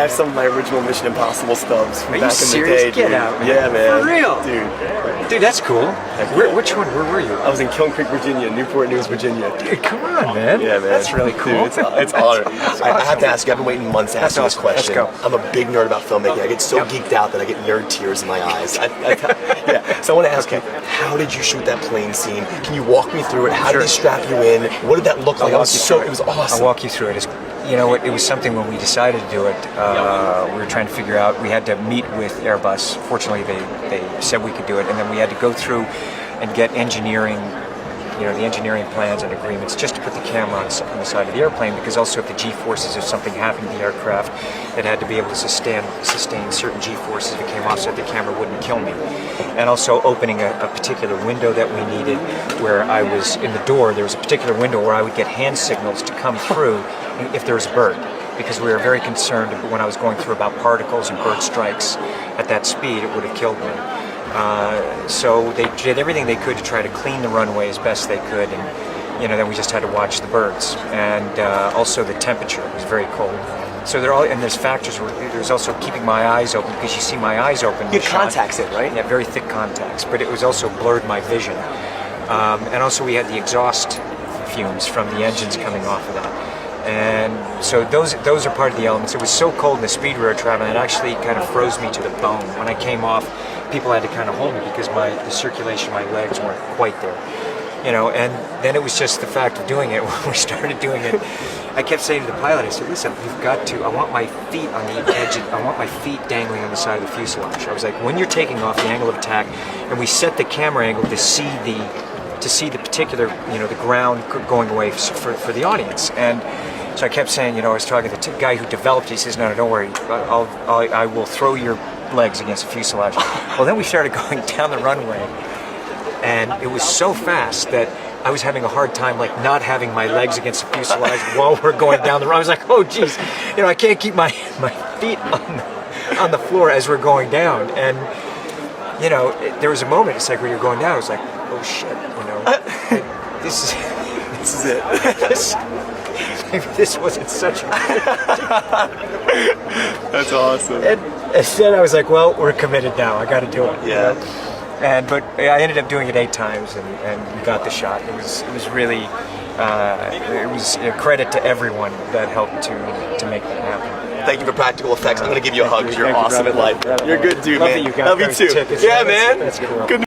have some of my original Mission Impossible stubs from Are you back in the serious? day. Get dude. out, man. Yeah, man. For real? Dude, that's cool. Which one? Where were you? I was in Kiln Creek, Virginia, Newport News, Virginia. Dude, come on, man. Yeah, man. That's really cool. Dude, it's honor. I have to ask you, I've been waiting months to ask you this awesome. question. Let's go. I'm a big nerd about filmmaking. I get so geeked out that I get nerd tears in my eyes. Yeah. So I want to ask you, how did you shoot that plane scene? Can you walk me through it? How did they strap you in? What did that look like? It was awesome. I'll walk you through it. You know what? It was something when we decided to do it. We were trying to figure out. We had to meet with Airbus. Fortunately, they said we could do it, and then we had to go through and get engineering. The engineering plans and agreements just to put the camera on the side of the airplane, because also if the G-forces, if something happened to the aircraft, it had to be able to sustain certain G-forces if it came off so that the camera wouldn't kill me. And also opening a particular window that we needed where I was in the door, there was a particular window where I would get hand signals to come through if there was a bird, because we were very concerned when I was going through about particles and bird strikes at that speed, it would have killed me. So they did everything they could to try to clean the runway as best they could, and then we just had to watch the birds, and also the temperature was very cold. So there's factors where there's also keeping my eyes open, because you see my eyes open. You had contacts in, right? Yeah, very thick contacts, but it was also blurred my vision, and also we had the exhaust fumes from the engines coming off of that. And so those are part of the elements. It was so cold in the speed we were traveling, it actually kind of froze me to the bone. When I came off, people had to kind of hold me because the circulation of my legs weren't quite there. And then it was just the fact of doing it. When we started doing it, I kept saying to the pilot, I said, listen, you've got to, I want my feet on the edge, I want my feet dangling on the side of the fuselage. I was like, when you're taking off, the angle of attack, and we set the camera angle to see the particular, the ground going away for the audience. And so I kept saying, I was talking to the guy who developed it. He says, no, don't worry, I will throw your legs against the fuselage. Well, then we started going down the runway, and it was so fast that I was having a hard time, not having my legs against the fuselage while we're going down the runway. I was like, oh, geez, I can't keep my feet on the floor as we're going down. And, there was a moment, it's like when you're going down, I was like, oh, shit, this is it. Maybe this wasn't such a That's awesome. And then I was like, well, we're committed now. I got to do it. Yeah. But I ended up doing it 8 times, and we got the shot. It was really it was a credit to everyone that helped to make that happen. Thank you for practical effects. I'm going to give you a hug because you're awesome at life. You're a good dude, Love man. that you got Love you those too. tickets. Yeah, man. That's cool. Good